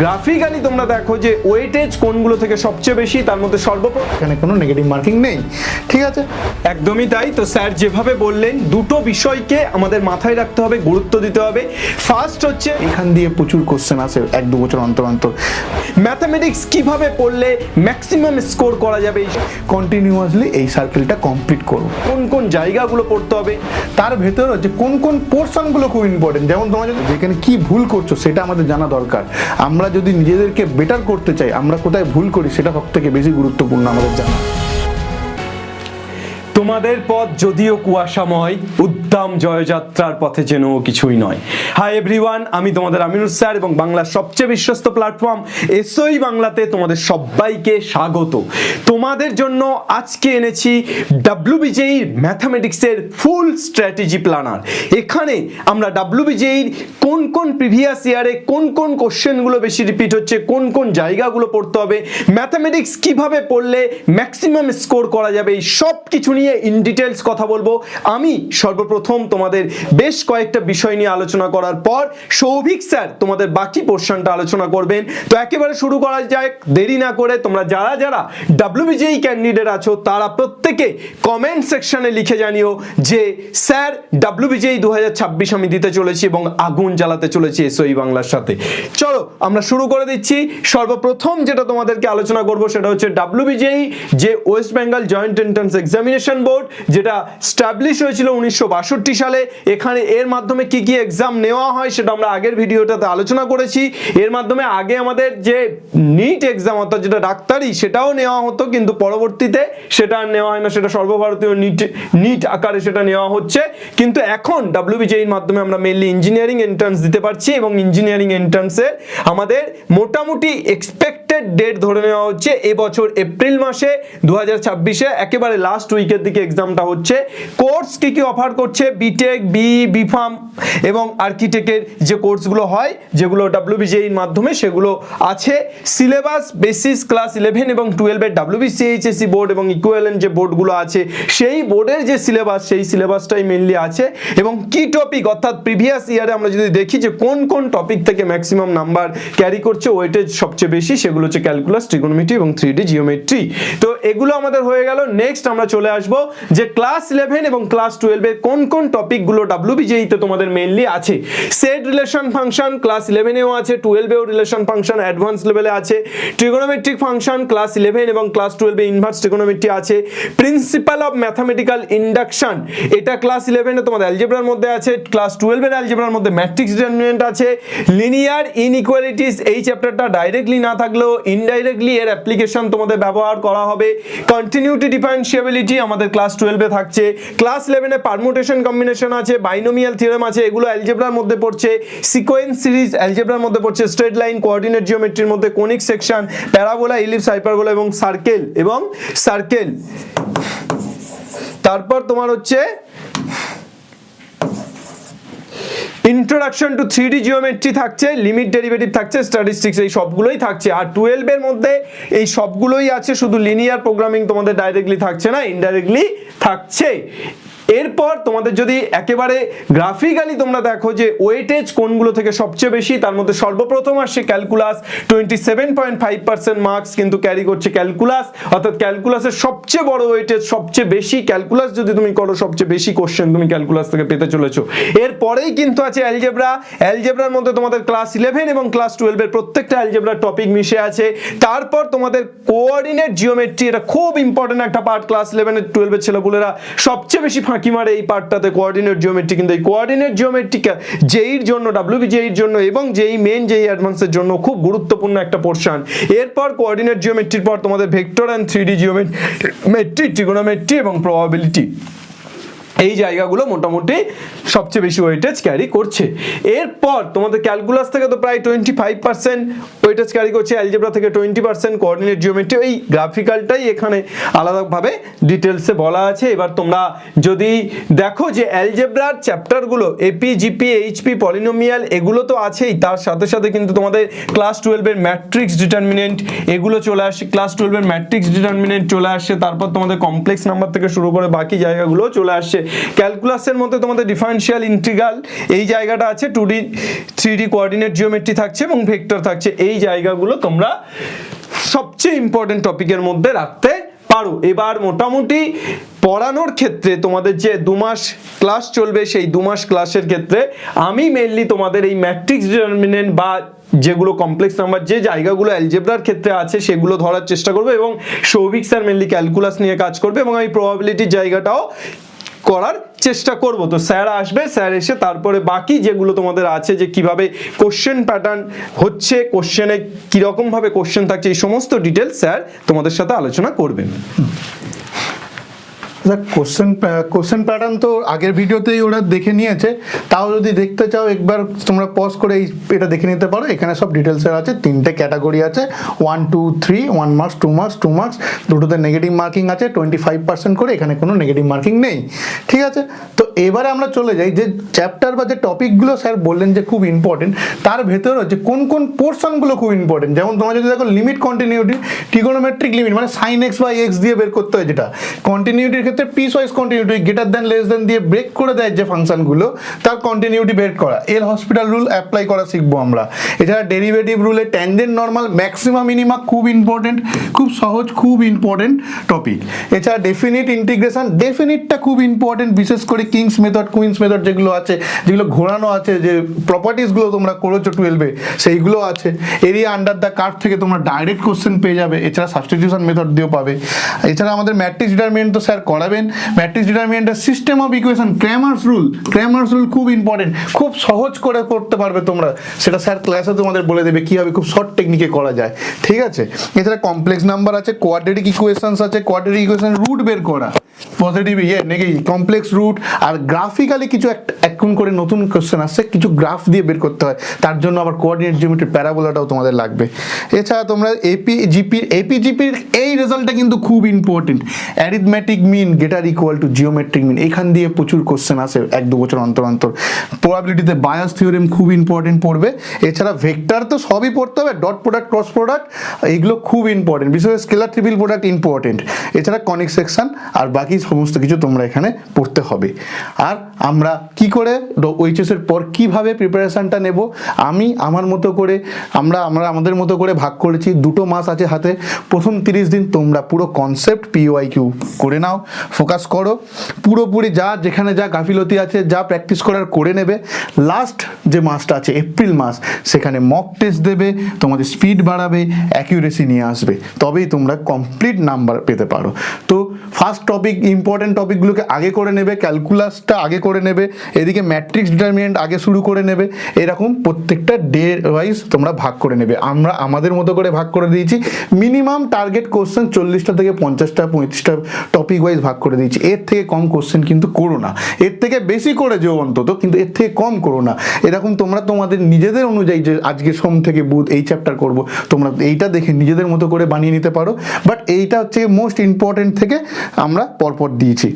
Graphically তোমরা দেখো যে ওয়েটেজ কোনগুলো থেকে সবচেয়ে বেশি, তার মধ্যে সর্বপ্রথম এখানে কোনো নেগেটিভ মার্কিং নেই, ঠিক আছে? একদমই তাই। তো স্যার যেভাবে বললেন দুটো বিষয়কে আমাদের মাথায় রাখতে হবে, গুরুত্ব দিতে হবে। ফার্স্ট হচ্ছে এখান দিয়ে প্রচুর কোশ্চেন আসে 1-2 বছর অন্তর অন্তর। ম্যাথামেটিক্স কিভাবে পড়লে ম্যাক্সিমাম স্কোর করা যাবে, কন্টিনিউয়াসলি এই সার্কেলটা কমপ্লিট করো। কোন কোন জায়গাগুলো পড়তে হবে, তার ভেতরে হচ্ছে কোন কোন পোর্শনগুলো খুব ইম্পর্টেন্ট। যেমন তোমরা যদি যেখানে কি ভুল করছো সেটা আমাদের জানা দরকার। আমরা যদি নিজেদেরকে বেটার করতে চাই, আমরা কোথায় ভুল করি সেটা সবথেকে বেশি গুরুত্বপূর্ণ আমাদের জানা। তোমাদের পথ যদিও কুয়াশাময়, উদ্দাম জয়যাত্রার পথে যেন কিছুই নয়। হাই এভরিওয়ান, আমি তোমাদের আমিনুর স্যার এবং বাংলার সবচেয়ে বিশ্বস্ত প্ল্যাটফর্ম এসওই বাংলাতে তোমাদের সবাইকে স্বাগত। তোমাদের জন্য আজকে এনেছি ডাব্লিউবিজেইর ম্যাথামেটিক্সের ফুল স্ট্র্যাটেজি প্ল্যানার। এখানে আমরা ডাব্লিউবিজেইর কোন কোন প্রিভিয়াস ইয়ারে কোন কোন কোশ্চেনগুলো বেশি রিপিট হচ্ছে, কোন কোন জায়গাগুলো পড়তে হবে, ম্যাথামেটিক্স কিভাবে পড়লে ম্যাক্সিমাম স্কোর করা যাবে, এই সব কিছু নিয়ে ইন ডিটেলস কথা বলবো। আমি সর্বপ্রথম তোমাদের বেশ কয়েকটা বিষয় নিয়ে আলোচনা করার পর সৌভিক স্যার তোমাদের বাকি পোর্শনটা আলোচনা করবেন। তো একেবারে শুরু করা যাক, দেরি না করে। তোমরা যারা যারা ডাব্লিউবিজেই ক্যান্ডিডেট আছো তারা প্রত্যেকে কমেন্ট সেকশনে লিখে জানিও যে স্যার ডাব্লিউবিজেই 2026 আমি দিতে চলেছি এবং আগুন জ্বালাতে চলেছি এসওই বাংলার সাথে। চলো আমরা শুরু করে দিচ্ছি। সর্বপ্রথম যেটা তোমাদেরকে আলোচনা করব সেটা হচ্ছে ডাব্লিউবিজেই যে West Bengal joint entrance examination board, যেটা স্টাবলিশ হয়েছিল 1962 সালে। এখানে এর মাধ্যমে কি কি এক্সাম নেওয়া হয় সেটা আমরা আগের ভিডিওটাতে আলোচনা করেছি। এর মাধ্যমে আগে আমাদের যে নিট এক্সাম অর্থাৎ যেটা ডাক্তারি সেটাও নেওয়া হতো, কিন্তু পরবর্তীতে সেটা আর নেওয়া হয় না, সেটা সর্বভারতীয় নিট আকারে সেটা নেওয়া হচ্ছে। কিন্তু এখন ডাব্লিউবিজেইর মাধ্যমে আমরা মেইনলি ইঞ্জিনিয়ারিং এন্ট্রান্স দিতে পারছি এবং ইঞ্জিনিয়ারিং এন্ট্রান্সের আমাদের মোটামুটি এক্সপেক্টেড ডেট ধরে নেওয়া হচ্ছে এবছর এপ্রিল মাসে 2026-এ একেবারে লাস্ট উইকের দিকে এক্সামটা হচ্ছে। কোর্স কি কি অফার করছে, বিটেক, বিফার্ম এবং আর্কিটেক্টের যে কোর্সগুলো হয় যেগুলো ডাব্লিউবিজেইর মাধ্যমে সেগুলো আছে। সিলেবাস বেসিস ক্লাস 11 এবং 12-এর ডাব্লিউবিসিএইচএসসি বোর্ড এবং ইকুইভ্যালেন্ট যে বোর্ডগুলো আছে সেই বোর্ডের যে সিলেবাস সেই সিলেবাসটাই মেইনলি আছে। এবং কি টপিক অর্থাৎ প্রিভিয়াস ইয়ারে আমরা যদি দেখি যে কোন কোন টপিক থেকে ম্যাক্সিমাম নাম্বার ক্যারি করছে, ওয়েটেজ সবচেয়ে বেশি, সেগুলো হচ্ছে ক্যালকুলাস, ট্রিগোনোমেট্রি এবং 3D জিওমেট্রি। তো এগুলো আমাদের হয়ে গেল। নেক্সট আমরা চলে আসবো যে ক্লাস 11 এবং ক্লাস 12-এর কোন কোন টপিকগুলো ডাব্লিউবিজেইতে তোমাদের মেইনলি আছে। সেট রিলেশন ফাংশন ক্লাস 11-এও আছে, 12-এও রিলেশন ফাংশন অ্যাডভান্স লেভেলে আছে। ট্রিগোনোমেট্রিক ফাংশন ক্লাস 11 এবং ক্লাস 12-এ ইনভার্স ট্রিগোনোমেট্রি আছে। প্রিন্সিপাল অফ ম্যাথামেটিক্যাল ইন্ডাকশন এটা ক্লাস 11-এ তোমাদের অ্যালজেব্রার মধ্যে আছে। ক্লাস 12-এর অ্যালজেব্রার মধ্যে ম্যাট্রিক্স ডিটারমিনেন্ট আছে। লিনিয়ার ইনইকুয়ালিটিস এই চ্যাপ্টারটা ডাইরেক্টলি না থাকলেও ইনডাইরেক্টলি এর অ্যাপ্লিকেশন তোমাদের ব্যবহার করা হবে। কন্টিনিউটি ডিফারেন্সিয়াবিলিটি আমাদের ক্লাস 12-এ থাকছে। ক্লাস 11-এ পারমুটেশন কম্বিনেশন আছে, বাইনোমিয়াল থিওরেম আছে, এগুলো অ্যালজেব্রার মধ্যে পড়ছে। সিকোয়েন্স সিরিজ অ্যালজেব্রার মধ্যে পড়ছে। স্ট্রেট লাইন কোঅর্ডিনেট জিওমেট্রির মধ্যে conic section, parabola, ellipse, hyperbola এবং সার্কেল। তারপর তোমার হচ্ছে ইন্ট্রোডাকশন টু 3D জিওমেট্রি থাকছে, লিমিট ডেরিভেটিভ থাকছে, স্ট্যাটিস্টিক্স, এই সবগুলোই থাকছে। আর 12-এর মধ্যে এই সবগুলোই আছে, শুধু লিনিয়ার প্রোগ্রামিং তোমাদের ডাইরেক্টলি থাকছে না, ইনডাইরেক্টলি থাকছে। এরপর তোমাদের যদি একেবারে গ্রাফিক্যালি তোমরা দেখো যে ওয়েটেজ কোনগুলো থেকে সবচেয়ে বেশি, তার মধ্যে সর্বপ্রথম আসছে ক্যালকুলাস। 27.5% মার্কস কিন্তু ক্যারি করছে ক্যালকুলাস, অর্থাৎ ক্যালকুলাসের সবচেয়ে বড় ওয়েটেজ, সবচেয়ে বেশি ক্যালকুলাস যদি তুমি করো সবচেয়ে বেশি কোশ্চেন তুমি ক্যালকুলাস থেকে পেতে চলেছো। এরপরেই কিন্তু আছে অ্যালজেব্রার মধ্যে তোমাদের ক্লাস 11 এবং ক্লাস 12-এর প্রত্যেকটা অ্যালজেব্রার টপিক মিশে আছে। তারপর তোমাদের কোঅর্ডিনেট জিওমেট্রি, এটা খুব ইম্পর্টেন্ট একটা পার্ট। ক্লাস 11 12-এর ছেলেপুলেরা সবচেয়ে বেশি ফাঁকি মারে এই পার্টটাতে, কোঅর্ডিনেট জিওমেট্রি। কিন্তু এই কোঅর্ডিনেট জিওমেট্রি জেইর জন্য, ডাব্লিউবিজেইর জন্য এবং জেই মেন জেই অ্যাডভান্সের জন্য খুব গুরুত্বপূর্ণ একটা পোর্শন। এরপর কোঅর্ডিনেট জিওমেট্রির পর তোমাদের vector and 3D geometry, trigonometry এবং প্রবাবিলিটি, এই জায়গাগুলো মোটামুটি সবচেয়ে বেশি ওয়েটেজ ক্যারি করছে। এরপর তোমাদের ক্যালকুলাস থেকে তো প্রায় 25% ওয়েটেজ ক্যারি করছে, অ্যালজেব্রা থেকে 20%, কোঅর্ডিনেট জিওমেট্রি, এই গ্রাফিক্যালটাই এখানে আলাদাভাবে ডিটেলসে বলা আছে। এবার তোমরা যদি দেখো যে অ্যালজেব্রার চ্যাপ্টারগুলো এপি, জিপি, এইচপি, পলিনোমিয়াল এগুলো তো আছেই, তার সাথে সাথে কিন্তু তোমাদের ক্লাস 12-এর ম্যাট্রিক্স ডিটারমিনেন্ট এগুলো চলে আসে, ক্লাস 12-এর ম্যাট্রিক্স ডিটারমিনেন্ট চলে আসছে। তারপর তোমাদের কমপ্লেক্স নাম্বার থেকে শুরু করে বাকি জায়গাগুলো চলে আসছে। ক্যালকুলাসের মধ্যে তোমাদের ডিফারেন্সিয়াল ইন্টিগ্রাল এই জায়গাটা আছে, 2D 3D কোঅর্ডিনেট জিওমেট্রি থাকছে এবং ভেক্টর থাকছে। এই জায়গাগুলো তোমরা সবচেয়ে ইম্পর্টেন্ট টপিকের মধ্যে রাখতে পারো। এবার মোটামুটি পড়ানোর ক্ষেত্রে তোমাদের যে 2 মাস ক্লাস চলবে, সেই 2 মাস ক্লাসের ক্ষেত্রে আমি মেইনলি তোমাদের এই ম্যাট্রিক্স ডিটারমিনেন্ট বা যেগুলো কমপ্লেক্স নাম্বার যে জায়গাগুলো অ্যালজেব্রার ক্ষেত্রে আছে সেগুলো ধরার চেষ্টা করবে, এবং সৌভিক স্যার মেইনলি ক্যালকুলাস নিয়ে কাজ করবে এবং আমি প্রবাবিলিটির জায়গাটাও করার চেষ্টা করব। তো স্যার আসবে, স্যার এসে তারপরে বাকি যেগুলো তোমাদের আছে যে কিভাবে কোশ্চেন প্যাটার্ন হচ্ছে, কোশ্চেনে কিরকম ভাবে কোশ্চেন থাকছে, এই সমস্ত ডিটেলস স্যার তোমাদের সাথে আলোচনা করবেন। কোশ্চেন প্যাটার্ন তো আগের ভিডিওতেই ওরা দেখে নিয়েছে, তাও যদি দেখতে চাও একবার তোমরা পজ করে এটা দেখে নিতে পারো। এখানে সব ডিটেলসের আছে, 3টে ক্যাটাগরি আছে, 1 2 3, 1 মার্কস 2 মার্কস 2 মার্কস, দুটোতে নেগেটিভ মার্কিং আছে 25% করে, এখানে কোনো নেগেটিভ মার্কিং নেই। ঠিক আছে, তো এবারে আমরা চলে যাই যে চ্যাপ্টার বা যে টপিকগুলো স্যার বললেন যে খুব ইম্পর্টেন্ট, তার ভেতরে হচ্ছে কোন কোন পোর্শনগুলো খুব ইম্পর্টেন্ট। যেমন তোমরা যদি দেখো লিমিট কন্টিনিউটি, ট্রিগোনোমেট্রিক লিমিট মানে সাইন এক্স বাই এক্স দিয়ে বের করতে হয়, যেটা কন্টিনিউটির ক্ষেত্রে piece wise continuity greater than less than দিয়ে ব্রেক করে দেয় যে ফাংশনগুলো, তার কন্টিনিউটি বের করা, এল হসপিটাল রুল অ্যাপ্লাই করা শিখবো আমরা। এছাড়া ডেরিভেটিভ রুলে ট্যানজেন্ট নর্মাল ম্যাক্সিমা মিনিমা খুব ইম্পর্টেন্ট, খুব সহজ, খুব ইম্পর্টেন্ট টপিক। এছাড়া ডেফিনিট ইন্টিগ্রেশন, ডেফিনিটটা খুব ইম্পর্টেন্ট, বিশেষ করে কিংস মেথড কুইন্স মেথড যেগুলো আছে, যেগুলো ঘোরানো আছে, যে প্রপার্টিসগুলো তোমরা করেছো 12-এ সেইগুলো আছে। এরিয়া আন্ডার দ্য কার্ভ থেকে তোমরা ডাইরেক্ট কোশ্চেন পেয়ে যাবে, এছাড়া সাবস্টিটিউশন মেথড দিয়েও পাবে। এছাড়া আমাদের ম্যাট্রিক্স ডিটারমিনেন্ট তো স্যার করাবেন, ম্যাট্রিক্স ডিটারমিনেন্টের system of equation, Cramer's rule খুব ইম্পর্টেন্ট, খুব সহজ করে করতে পারবে তোমরা, সেটা স্যার ক্লাসে তোমাদের বলে দেবে কীভাবে খুব শর্ট টেকনিকে করা যায়। ঠিক আছে, এছাড়া কমপ্লেক্স নাম্বার আছে, কোয়াড্রেটিক ইকুয়েশনস আছে, কোয়াড্রেটিক ইকুয়েশন রুট বের করা, পজিটিভ নেগেটিভ কমপ্লেক্স রুট, আর গ্রাফিক্যালি কিছু এখন করে নতুন কোশ্চেন আসছে, কিছু গ্রাফ দিয়ে বের করতে হয়, তার জন্য আবার কোঅর্ডিনেট জিওমেট্রি প্যারাবোলাটাও তোমাদের লাগবে। এছাড়া তোমরা এপিজিপির এই রেজাল্টটা কিন্তু খুব important, arithmetic mean greater equal to geometric mean, এখান দিয়ে প্রচুর কোশ্চেন আসে 1-2 বছর অন্তর অন্তর। প্রবাবিলিটিতে বায়াস থিওরেম খুব ইম্পর্টেন্ট পড়বে। এছাড়া ভেক্টর তো সবই পড়তে হবে, ডট প্রোডাক্ট ক্রস প্রোডাক্ট এইগুলো খুব ইম্পর্টেন্ট, বিশেষ করে স্কেলার ট্রিপল প্রোডাক্ট ইম্পর্টেন্ট। এছাড়া কনিক সেকশন আর বাকি সমস্ত কিছু তোমরা এখানে পড়তে হবে। আর আমরা কি করে ওইচএসের পর কিভাবে প্রিপারেশনটা নেব, আমি আমার মতো করে আমরা আমাদের মতো করে ভাগ করেছি। 2 মাস আছে হাতে, প্রথম 30 দিন তোমরা পুরো কনসেপ্ট PYQ করে নাও, ফোকাস করো পুরোপুরি, যেখানে যা গাফিলতি আছে যা প্র্যাকটিস করার করে নেবে। লাস্ট যে মাসটা আছে এপ্রিল মাস, সেখানে মক টেস্ট দেবে, তোমাদের স্পিড বাড়াবে, অ্যাকিউরেসি নিয়ে আসবে, তবেই তোমরা কমপ্লিট নাম্বার পেতে পারো। তো ফার্স্ট টপিক, ইম্পর্টেন্ট টপিকগুলোকে আগে করে নেবে, ক্যালকুলাসটা আগে করে নেবে, এদিকে ম্যাট্রিক্স ডিটারমিনেন্ট আগে শুরু করে নেবে, এরকম প্রত্যেকটা ডে ওয়াইজ তোমরা ভাগ করে নেবে। আমরা আমাদের মতো করে ভাগ করে দিয়েছি, মিনিমাম টার্গেট কোশ্চেন 40টা থেকে 50টা 35টা টপিক ওয়াইজ ভাগ করে দিয়েছি। এর থেকে কম কোশ্চেন কিন্তু করো না, এর থেকে বেশি করে যেও অন্তত, কিন্তু এর থেকে কম করো না। এরকম তোমরা তোমাদের নিজেদের অনুযায়ী, যে আজকে সোম থেকে বুধ এই চ্যাপ্টার করব, তোমরা এইটা দেখে নিজেদের মতো করে বানিয়ে নিতে পারো, বাট এইটা হচ্ছে মোস্ট ইম্পর্টেন্ট থেকে আমরা পরপর দিয়েছি।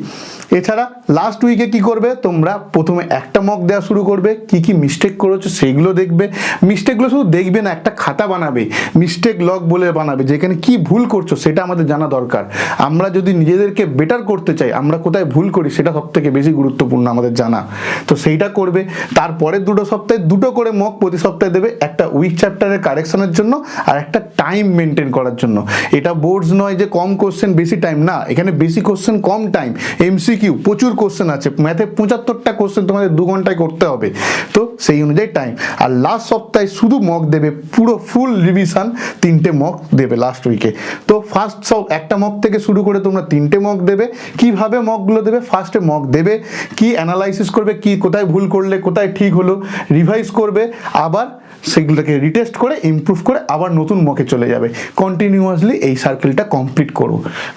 এছাড়া লাস্ট উইকে কি করবে, তোমরা প্রথমে একটা মক দেওয়া শুরু করবে, কি কি মিস্টেক করেছো সেইগুলো দেখবে। মিস্টেকগুলো শুধু দেখবে না, একটা খাতা বানাবে, মিস্টেক লগ বলে বানাবে, যেখানে কি ভুল করছো সেটা আমাদের জানা দরকার। আমরা যদি নিজেদেরকে বেটার করতে চাই, আমরা কোথায় ভুল করি সেটা সব থেকে বেশি গুরুত্বপূর্ণ আমাদের জানা, তো সেইটা করবে। তারপরে 2 সপ্তাহে 2 করে মক প্রতি সপ্তাহে দেবে, একটা উইক চ্যাপ্টারের কারেকশনের জন্য আর একটা টাইম মেনটেন করার জন্য। এটা বোর্ডস নয় যে কম কোশ্চেন বেশি টাইম, না, এখানে বেশি কোশ্চেন কম টাইম, MCQ প্রচুর কোশ্চেন আছে, ম্যাথে 75টা কোশ্চেন তোমাদের 2 ঘন্টায় করতে হবে, তো সেই অনুযায়ী টাইম। আর লাস্ট সপ্তাহে শুধু মক দেবে, পুরো ফুল রিভিশন 3টে মক দেবে লাস্ট উইকে। তো ফার্স্ট একটা মক থেকে শুরু করে তোমরা 3টে মক দেবে। কিভাবে মকগুলো দেবে, ফার্স্টে মক দেবে, কি অ্যানালাইসিস করবে, কি কোথায় ভুল করলে কোথায় ঠিক হলো, রিভাইজ করবে, আবার সেগুলোকে রিটেস্ট করে ইমপ্রুভ করে আবার নতুন মকে চলে যাবে। কন্টিনিউয়াসলি এই সার্কেলটা কমপ্লিট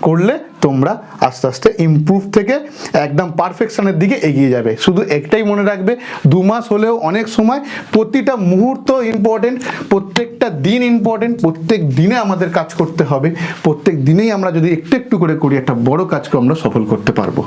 করলে তোমরা আস্তে আস্তে ইমপ্রুভ থেকে একদম পারফেকশনের দিকে এগিয়ে যাবে। শুধু একটাই মনে রাখবে, 2 মাস হলেও অনেক সময়, প্রতিটা মুহূর্ত ইম্পর্টেন্ট, প্রত্যেকটা দিন ইম্পর্টেন্ট, প্রত্যেক দিনে আমাদের কাজ করতে হবে। প্রত্যেক দিনেই আমরা যদি একটু একটু করে করি, একটা বড় কাজকে আমরা সফল করতে পারবো।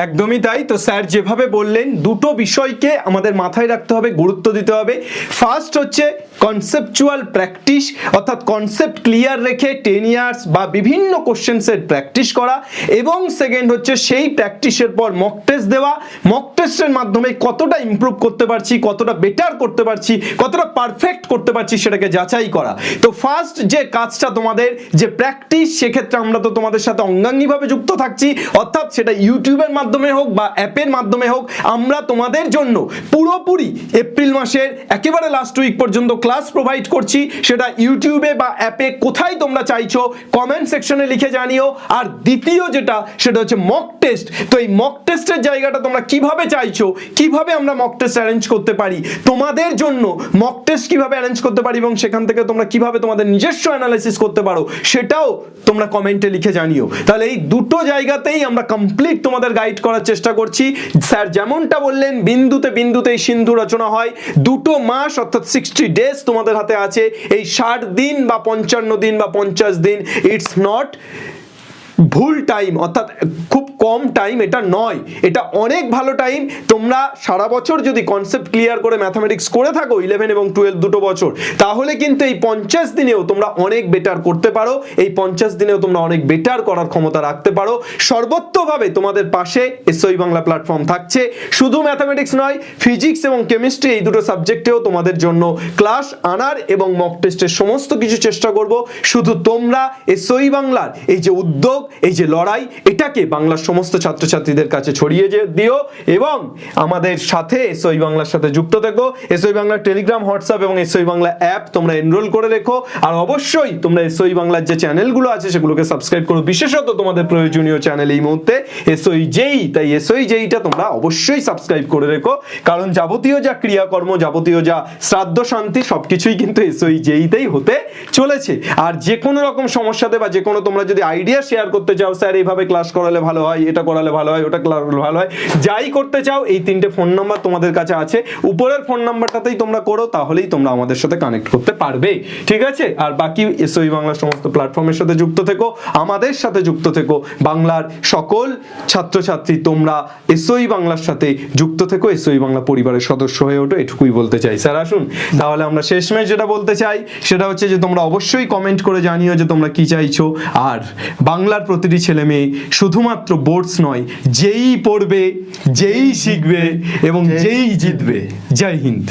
একদমই তাই। তো স্যার যেভাবে বললেন, 2 বিষয়কে আমাদের মাথায় রাখতে হবে, গুরুত্ব দিতে হবে। ফার্স্ট হচ্ছে কনসেপচুয়াল প্র্যাকটিস, অর্থাৎ কনসেপ্ট ক্লিয়ার রেখে 10 ইয়ার্স বা বিভিন্ন কোশ্চেন্সের প্র্যাকটিস করা, এবং সেকেন্ড হচ্ছে সেই প্র্যাকটিসের পর মক টেস্ট দেওয়া, মক টেস্টের মাধ্যমে কতটা ইমপ্রুভ করতে পারছি, কতটা বেটার করতে পারছি, কতটা পারফেক্ট করতে পারছি সেটাকে যাচাই করা। তো ফার্স্ট যে কাজটা তোমাদের যে প্র্যাকটিস, সেক্ষেত্রে আমরা তো তোমাদের সাথে অঙ্গাঙ্গিভাবে যুক্ত থাকছি, অর্থাৎ সেটা ইউটিউবের মাধ্যমে হোক বা অ্যাপের মাধ্যমে হোক, আমরা তোমাদের জন্য পুরোপুরি এপ্রিল মাসের একেবারে লাস্ট উইক পর্যন্ত ক্লাস প্রোভাইড করছি। সেটা ইউটিউবে বা অ্যাপে কোথায় তোমরা চাইছো কমেন্ট সেকশনে লিখে জানিও। আর দ্বিতীয় যেটা সেটা হচ্ছে মক টেস্ট। তো এই মক টেস্টের জায়গাটা তোমরা কিভাবে চাইছো, কিভাবে আমরা মক টেস্ট অ্যারেঞ্জ করতে পারি তোমাদের জন্য, মক টেস্ট কিভাবে অ্যারেঞ্জ করতে পারি এবং সেখান থেকে তোমরা কিভাবে তোমাদের নিজস্ব অ্যানালাইসিস করতে পারো সেটাও তোমরা কমেন্টে লিখে জানিও। তাহলে এই দুটো জায়গাতেই আমরা কমপ্লিট তোমাদের গাইড করার চেষ্টা করছি। স্যার যেমনটা বললেন, বিন্দুতে বিন্দুতেই সিন্ধু রচনা হয়। 2 মাস অর্থাৎ 60 ডেজ তোমাদের হাতে আছে। এই 60 দিন বা 55 দিন বা 50 দিন, ইটস নট ভুল টাইম, অর্থাৎ খুব কম টাইম এটা নয়, এটা অনেক ভালো টাইম। তোমরা সারা বছর যদি কনসেপ্ট ক্লিয়ার করে ম্যাথামেটিক্স করে থাকো 11 এবং 12 দুটো বছর, তাহলে কিন্তু এই 50 দিনেও তোমরা অনেক বেটার করতে পারো। এই 50 দিনেও তোমরা অনেক বেটার করার ক্ষমতা রাখতে পারো। সর্বত্রভাবে তোমাদের পাশে এসওই বাংলা প্ল্যাটফর্ম থাকছে। শুধু ম্যাথামেটিক্স নয়, ফিজিক্স এবং কেমিস্ট্রি এই দুটো সাবজেক্টেও তোমাদের জন্য ক্লাস আনার এবং মক টেস্টের সমস্ত কিছু চেষ্টা করব। শুধু তোমরা এসওই বাংলার এই যে উদ্যোগ, এই যে লড়াই, এটাকে বাংলার সমস্ত ছাত্রছাত্রীদের কাছে ছড়িয়ে দিও এবং আমাদের সাথে এসওই বাংলার সাথে যুক্ত থেকো। এসওই বাংলার টেলিগ্রাম, হোয়াটসঅ্যাপ এবং এসওই বাংলা অ্যাপ তোমরা এনরোল করে রেখো। আর অবশ্যই তোমরা এসওই বাংলার যে চ্যানেলগুলো আছে সেগুলোকে সাবস্ক্রাইব করো, বিশেষত তোমাদের প্রয়োজনীয় চ্যানেল এই মুহূর্তে এসওই জেই। তাই এসওই জেইটা তোমরা অবশ্যই সাবস্ক্রাইব করে রেখো, কারণ যাবতীয় যা ক্রিয়াকর্ম, যাবতীয় যা শ্রাদ্ধ শান্তি সবকিছুই কিন্তু এসওই জেইতেই হতে চলেছে। আর যে কোনো রকম সমস্যাতে বা যে কোনো তোমরা যদি আইডিয়া শেয়ার করতে চাও, স্যার এইভাবে ক্লাস করালে ভালো হয়, এটা করালে ভালো হয়, ওটা করালে ভালো হয়, যাই করতে চাও, এই 3টে ফোন নাম্বার তোমাদের কাছে আছে। উপরের ফোন নাম্বারটাতেই তোমরা করো, তাহলেই তোমরা আমাদের সাথে কানেক্ট করতে পারবে, ঠিক আছে? আর বাকি এসওই বাংলার সমস্ত প্ল্যাটফর্মের সাথে যুক্ত থেকো, আমাদের সাথে যুক্ত থেকো। বাংলার সকল ছাত্রছাত্রী তোমরা এসওই বাংলার সাথে যুক্ত থেকো, এসওই বাংলা পরিবারের সদস্য হয়ে ওঠো, এটুকুই বলতে চাই। স্যার আসুন তাহলে আমরা শেষমেশ যেটা বলতে চাই সেটা হচ্ছে যে তোমরা অবশ্যই কমেন্ট করে জানিও যে তোমরা কি চাইছো। আর বাংলার প্রতিটি ছেলে মেয়ে শুধুমাত্র বোর্ডস নয়, যেই পড়বে, যেই শিখবে এবং যেই জিতবে। জয় হিন্দ।